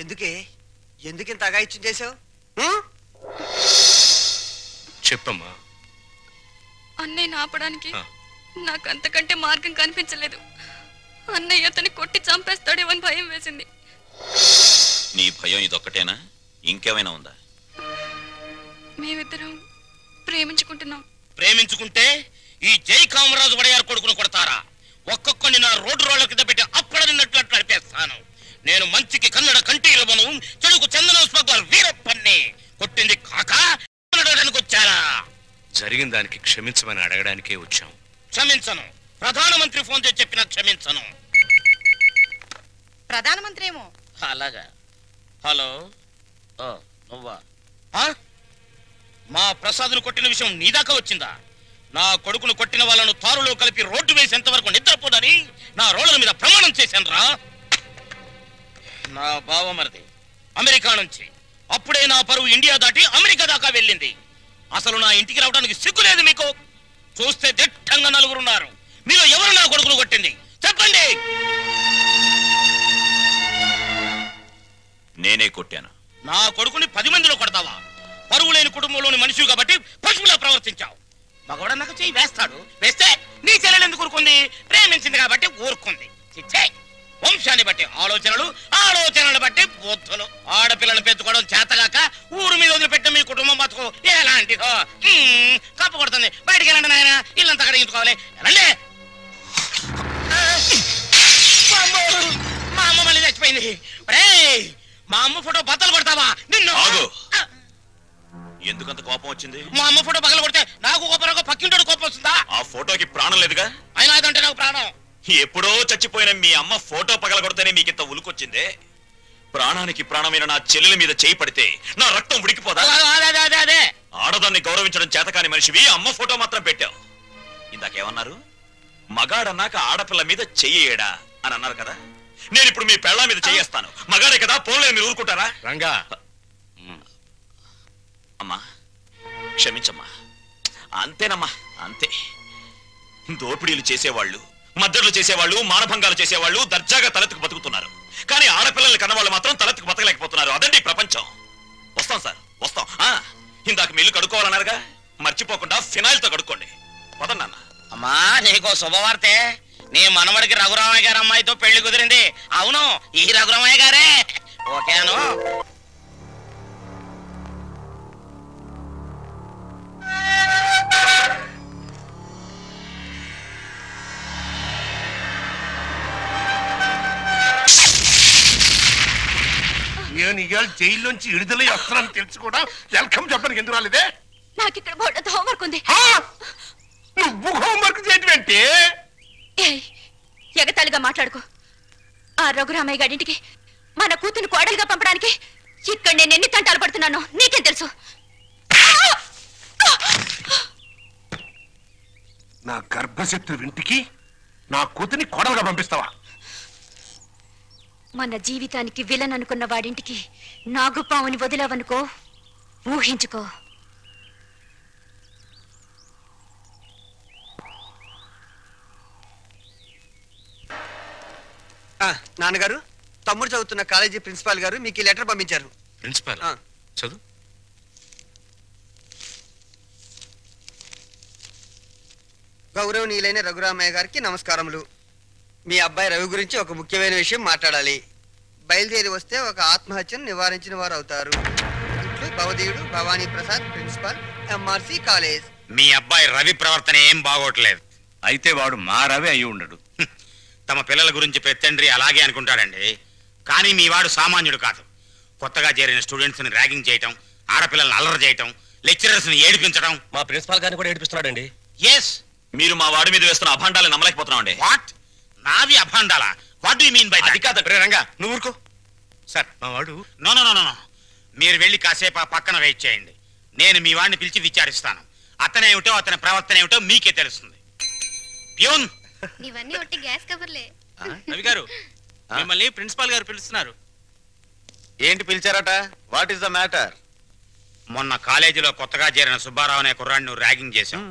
ఎందుకే ఎందుకింత అగాయిత్యం చేసావు? చెప్పమ్మా. అన్నయ్య ఆపడానికి నాకు అంతకంటే మార్గం కనిపించలేదు. అన్నయ్య అతన్ని కొట్టి చంపేస్తాడేమో అని భయం వేసింది. నీ భయం ఇదొక్కటేనా? ఇంకేమైనా ఉందా? మేమిద్దరం ప్రేమించుకుంటున్నాం. ప్రేమించుకుంటే ఈ జై కామరాజు వడయారు కొడుకును కొడతారా? ఒక్కొక్కని నా రోడ్డు రోడ్ల కింద పెట్టి అప్పడనిన్నట్లు నడిపేస్తాను. నేను మంచికి కన్నడ కంటి ఇవ్వను, చెడుకు చందన స్మగ్లర్ వీరప్పన్ని. కొట్టింది కాక అడగడానికి వచ్చారా? జరిగిన దానికి క్షమించమని అడగడానికే వచ్చాం. క్షమించను. ప్రధానమంత్రి ఫోన్ చేసి చెప్పినా క్షమించను. ప్రధానమంత్రి ఏమో. అలాగా. హలో, నువ్వా? మా ప్రసాద్ను కొట్టిన విషయం నీ దాకా వచ్చిందా? నా కొడుకును కొట్టిన వాళ్ళను తారులో కలిపి రోడ్డు వేసేంత వరకు నిద్రపోదని నా రోడ్ల మీద ప్రమాణం చేశాను రా. నా బావమరిది అమెరికా నుంచి. అప్పుడే నా పరువు ఇండియా దాటి అమెరికా దాకా వెళ్ళింది. అసలు నా ఇంటికి రావడానికి సిగ్గులేదు మీకు? చూస్తే దిట్టంగా నలుగురున్నారు. మీరు ఎవరు నా కొడుకును కొట్టింది చెప్పండి. నేనే కొట్టాను. నా కొడుకుని 10 మందిలో కొడతావా? పరువు లేని కుటుంబంలోని మనిషి కాబట్టి పశువులా ప్రవర్తించావు. మగవాడన్నాక చెయ్యి వేస్తాడు. వేస్తే నీ చెల్లెలు ఎందుకు ఊరుకుంది? ప్రేమించింది కాబట్టి ఊరుకుంది. చిచ్చే, వంశాన్ని బట్టి ఆలోచనలు, ఆలోచనలు బట్టి బుద్ధులు. ఆడపిల్లను పెంచుకోవడం చేతగాక ఊరు మీద వదిలిపెట్టిన మీ కుటుంబం బతుకు ఎలాంటిదో. కప్పు కొడుతుంది. బయటికి వెళ్ళండి నాయన, ఇల్లంతా కడిగించుకోవాలి. వెళ్ళండి. మా అమ్మ మళ్ళీ చచ్చిపోయింది. మా అమ్మ ఫోటో బద్దలు కొడతావా నిన్ను? ఎందుకంత కోపం వచ్చింది? మా అమ్మ ఫోటో పగల కొడితే నాకు కోపం, పక్కింటోడు కోపం వస్తుందా? ఆ ఫోటోకి ప్రాణం లేదుగా. అయినా అదంటే నాకు ప్రాణం. ఎప్పుడో చచ్చిపోయిన మీ అమ్మ ఫోటో పగల కొడితేనే మీకింత ఉలుకొచ్చిందే. ప్రాణానికి ప్రాణమైన నా చెల్లెల మీద చేయి పడితే నా రక్తం ఉడికిపోదా? అదే ఆడదాన్ని గౌరవించడం చేతకాని మనిషివి అమ్మ ఫోటో మాత్రం పెట్టావు. ఇందాకేమన్నారు? మగాడన్నాక ఆడపిల్ల మీద చెయ్యేడా అని అన్నారు కదా. నేను ఇప్పుడు మీ పెళ్ళ మీద చెయ్యేస్తాను. మగాడే కదా, పోలే మీరు ఊరుకుంటారా? రంగా, అమ్మా క్షమించమ్మా. అంతేనమ్మా, అంతే. దోపిడీలు చేసేవాళ్ళు, మద్దతులు చేసేవాళ్ళు, మానభంగాలు చేసేవాళ్ళు దర్జాగా తలెత్తుకు బతుకుతున్నారు. కానీ ఆడపిల్లల్ని కన్నవాళ్ళు మాత్రం తలెత్తుకు బతకలేకపోతున్నారు. అదండి ప్రపంచం. వస్తాం సార్, వస్తాం. ఇందాక మీ ఇల్లు కడుక్కోవాలన్నారుగా, మర్చిపోకుండా ఫినాయిల్ తో కడుక్కోండి. వదన్నా. అమ్మా, నీకో శుభవార్తే. నీ మనవడికి రఘురామయ్య గారి అమ్మాయితో పెళ్లి కుదిరింది. అవును, ఈ రఘురామయ్య గారే. ఓకేను. నేను ఇవాళ జైల్లోంచి విడుదలై వస్తున్నాను తెలుసు కూడా వెల్కమ్ చెప్పడానికి ఎందుకు రాలేదే? నాకు ఇక్కడ బోర్డు హోంవర్క్ ఉంది. నువ్వు హోంవర్క్ చేయటం ఏంటి? ఎగతాళిగా మాట్లాడుకో. ఆ రఘురామయ్య గారింటికి మన కూతుని కోడలుగా పంపడానికి ఇక్కడ నేను ఎన్ని తంటాలు పడుతున్నానో నీకేం తెలుసు? నా గర్భశత్రు ఇంటికి నా కూతుని కోడలుగా పంపిస్తావా? మన జీవితానికి విలన్ అనుకున్న వాడింటికి నాగుపావుని వదిలావనుకో, ఊహించుకో. నాన్నగారు, తమ్ముడు చదువుతున్న కాలేజీ ప్రిన్సిపాల్ గారు మీకు ఈ లెటర్ పంపించారు. ప్రిన్సిపాల్ చదువు. గౌరవనీయులైన రఘురామయ్య గారికి నమస్కారములు. మీ అబ్బాయి రవి గురించి ఒక ముఖ్యమైన విషయం మాట్లాడాలి. బయలుదేరి వస్తే ఒక ఆత్మహత్యను నివారించిన వారు అవుతారు. ఇట్లు భవదీయుడు Bhavani Prasad, principal, MRC college. మీ అబ్బాయి రవి ప్రవర్తన ఏం బాగోట్లేదు. అయితే వాడు మా రవి అయి ఉండడు. తమ పిల్లల గురించి పెద్దండ్రి అలాగే అనుకుంటాడండి. కానీ మీ వాడు సామాన్యుడు కాదు. కొత్తగా చేరిన స్టూడెంట్స్ ని ర్యాగింగ్ చేయటం, ఆడపిల్లల్ని అల్లరి చేయటం, లెక్చరర్స్ ని ఏడిపించడం. మా ప్రిన్సిపాల్ గారిని కూడా ఏడిపిస్తున్నాడండి. ఎస్, మీరు మా వాడి మీద వేస్తున్న అభాండాలను నమ్మలేకపోతున్నామండి. వాట్? నావి అభాండాలా? What do you mean by that? అది కాదు రంగా, నువ్వు ఊరుకో. సార్, మా వాడు. నో నో నో నో, మీరు వెళ్ళి కాసేపు ఆ పక్కన వెయిట్ చేయండి. నేను మీ వాడిని పిలిచి విచారిస్తాను. అతనేమిటో అతని ప్రవర్తన ఏమిటో మీకే తెలుస్తుంది. ప్యూన్, నీవన్నీ ఒట్టి గ్యాస్ కవర్లే. రవి గారు, మిమ్మల్ని ప్రిన్సిపాల్ గారు పిలుస్తున్నారు. ఏంటి పిలిచారట? What is the matter? మొన్న కాలేజీలో కొత్తగా చేరిన సుబ్బారావు అనే కుర్రాడిని ర్యాగింగ్ చేశాం.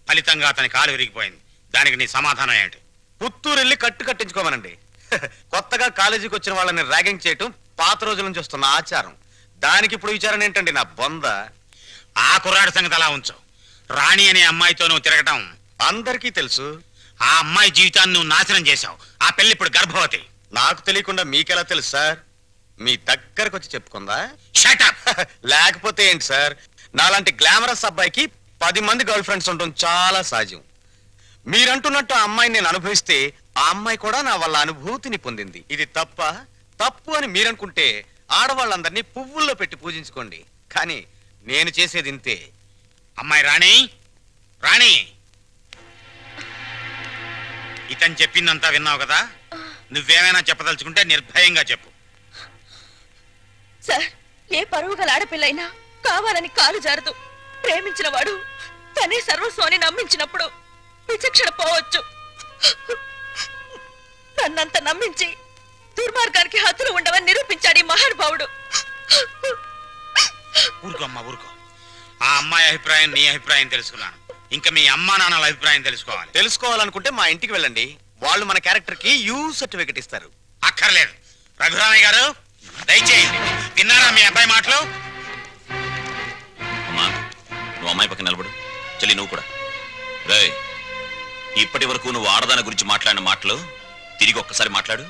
ఫలితంగా అతని కాలు విరిగిపోయింది. దానికి నీ సమాధానం ఏంటి? పుత్తూరు వెళ్ళి కట్టు కట్టించుకోమనండి. కొత్తగా కాలేజీకి వచ్చిన వాళ్ళని ర్యాగింగ్ చేయటం పాత రోజుల నుంచి వస్తున్న ఆచారం. దానికి ఇప్పుడు విచారణ ఏంటండి నా బొంద? ఆ కుర్రాడి సంగతి అలా ఉంచు. రాణి అనే అమ్మాయితో నువ్వు తిరగటం అందరికీ తెలుసు. ఆ అమ్మాయి జీవితాన్ని నువ్వు నాశనం చేశావు. ఆ పెళ్లి ఇప్పుడు గర్భవతి. నాకు తెలియకుండా మీకెలా తెలుసు సార్? మీ దగ్గరకు వచ్చి చెప్పుకుందా? Shut up. లేకపోతే ఏంటి సార్, నాలాంటి గ్లామరస్ అబ్బాయికి 10 మంది గర్ల్ ఫ్రెండ్స్ ఉండటం చాలా సహజం. మీరంటున్నట్టు ఆ అమ్మాయిని నేను అనుభవిస్తే ఆ అమ్మాయి కూడా నా వల్ల అనుభూతిని పొందింది. ఇది తప్పు అని మీరనుకుంటే ఆడవాళ్ళందరినీ పువ్వుల్లో పెట్టి పూజించుకోండి. కానీ నేను చేసేది ఇంతే. అమ్మాయి రాణి, రాణి, ఇతను చెప్పిందంతా విన్నావు కదా? నువ్వేమైనా చెప్పదలుచుకుంటే నిర్భయంగా చెప్పు. సార్, ఏ పరువు గల ఆడపిల్లైనా కావాలని కాలు జారదు. ప్రేమించిన వాడు తనే సర్వస్వాన్ని నమ్మించినప్పుడు విచక్షణ పోవచ్చు. నన్నంత నమ్మించి దుర్మార్గానికి హద్దులు ఉండవని నిరూపించాడు ఈ మహానుభావుడు. ఊరుకో అమ్మా, ఊరుకో. ఆ అమ్మాయి అభిప్రాయం నీ అభిప్రాయం తెలుసుకున్నాను. ఇంకా మీ అమ్మా నాన్నల అభిప్రాయం తెలుసుకోవాలనుకుంటే మా ఇంటికి వెళ్ళండి. వాళ్ళు మన క్యారెక్టర్ కి యూ సర్టిఫికెట్ ఇస్తారు. అక్కర్లేదు. రఘురామయ్య గారు దయచేయండి. విన్నారా మీ అబ్బాయి మాటలు? అమ్మా, నువ్వు అమ్మాయి పక్కన నిలబడు. చెల్లి నువ్వు కూడా. రేయ్, ఇప్పటి వరకు నువ్వు ఆడదాని గురించి మాట్లాడిన మాటలు తిరిగి ఒక్కసారి మాట్లాడు.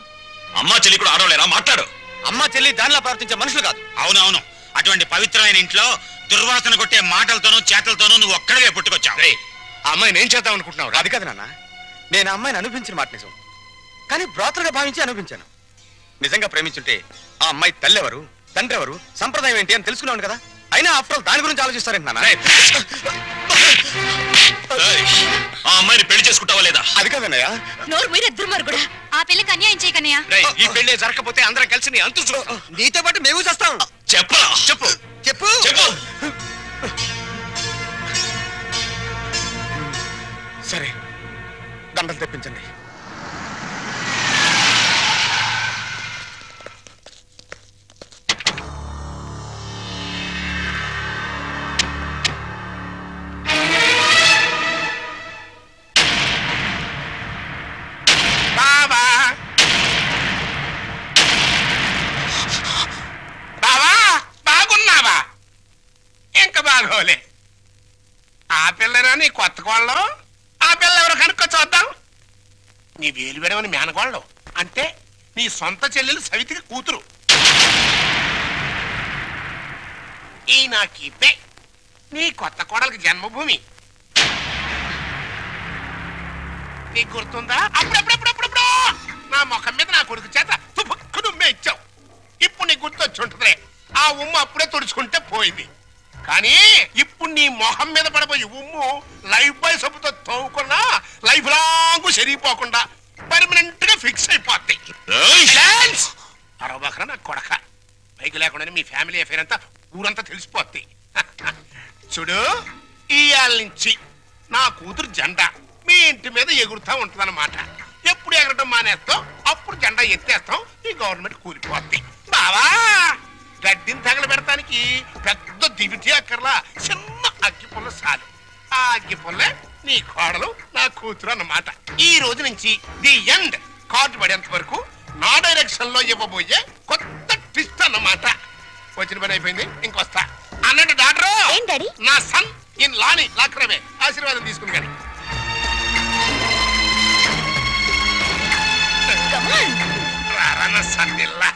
అమ్మా చెల్లి కూడా ఆడవలేరా? మాట్లాడు. అమ్మా చెల్లి దానిలా ప్రవర్తించే మనుషులు కాదు. అవునవును. అటువంటి పవిత్రమైన ఇంట్లో దుర్వాసన కొట్టే మాటలతోనూ చేతలతోనూ నువ్వు ఒక్కడే పుట్టుకొచ్చావు. ఆ అమ్మాయిని ఏం చేద్దాం అనుకుంటున్నావు? అది కాదు నాన్న, నేను ఆ అమ్మాయిని అనుభవించిన మాట నిజం. కానీ బ్రాతలుగా భావించి అనుభవించాను. నిజంగా ప్రేమించుంటే ఆ అమ్మాయి తల్లి ఎవరు, తండ్రి ఎవరు, సంప్రదాయం ఏంటి అని తెలుసుకున్నాను కదా. అయినా ఆఫ్టర్ ఆల్ దాని గురించి ఆలోచిస్తారేంటి నాన్న? ఆ అమ్మాయిని పెళ్లి చేసుకుంటావా లేదా? అది కాదన్నయ్య. నోరు మీరే దుర్మార్గుడా. ఆ పెళ్లికి అన్యాయం చేయకన్నయ్య. ఈ పెళ్లి జరగకపోతే అందరం కలిసి నీ అంతు చూస్తాం. నీతో పాటు మేము చేస్తాం. చెప్పరా? చెప్పు చెప్పు చెప్పు. సరే, దండలు తెప్పించండి. బావా బావా, బాగున్నావా? ఇంకా బాగోలే. ఆ పిల్లరా నీ కొత్త కోళ్ళు? ఆ పిల్ల ఎవరు కనుక్కో చూద్దాం. నీ వేలు విడవని మేనగోళ్ళు అంటే నీ సొంత చెల్లెలు సవితికి కూతురు. ఈ నా కీపే నీ కొత్త కోడలకి జన్మభూమి. నీకు గుర్తుందా? అప్పుడప్పుడప్పుడప్పుడు నా ముఖం మీద నా కొడుకు చేత తుపుక్కు నుమ్మే ఇచ్చావు. ఇప్పుడు నీకు గుర్తొచ్చి ఉంటుందిలే. ఆ ఉమ్ము అప్పుడే తుడుచుకుంటే పోయింది. కానీ ఇప్పుడు నీ మొహం మీద పడబోయి ఉమ్ము లైఫ్ బాయ్ సబ్బుతో తోవుకున్నా లైఫ్ లాంగ్ సరిపోకుండా పర్మనెంట్ గా ఫిక్స్ అయిపోతాయి. అరవబకరా నా కొడక. బైక్ లేకుండానే మీ ఫ్యామిలీ అఫేర్ అంతా ఊరంతా తెలిసిపోద్ది. చూడు, ఇయాల నుంచి నా కూతురు జెండా మీ ఇంటి మీద ఎగురుతా ఉంటుందన్నమాట. ఎప్పుడు ఎగరటం మానేస్తాం అప్పుడు జెండా ఎత్తేస్తాం. ఈ గవర్నమెంట్ కూలిపోద్ది. బావా, గడ్డిని తగలబెడటానికి పెద్ద దివిటి అక్కర్లా, చిన్న అగ్గి పుల్ల చాలు. ఆ అగ్గి పుల్లే నీ కోడలు నా కూతురు అన్నమాట. ఈ రోజు నుంచి ది ఎండ్ కార్డు పడేంత వరకు నా డైరెక్షన్ లో ఇవ్వబోయే కొత్త ట్విస్ట్ అన్నమాట. వచ్చిన పని అయిపోయింది, ఇంకొస్తా అన్నట్టు డాక్టర్. నా సన్ ఇన్ లాని లాక్రమే ఆశీర్వాదం తీసుకుని కానీ రారా నా సన్ ఇల్లా.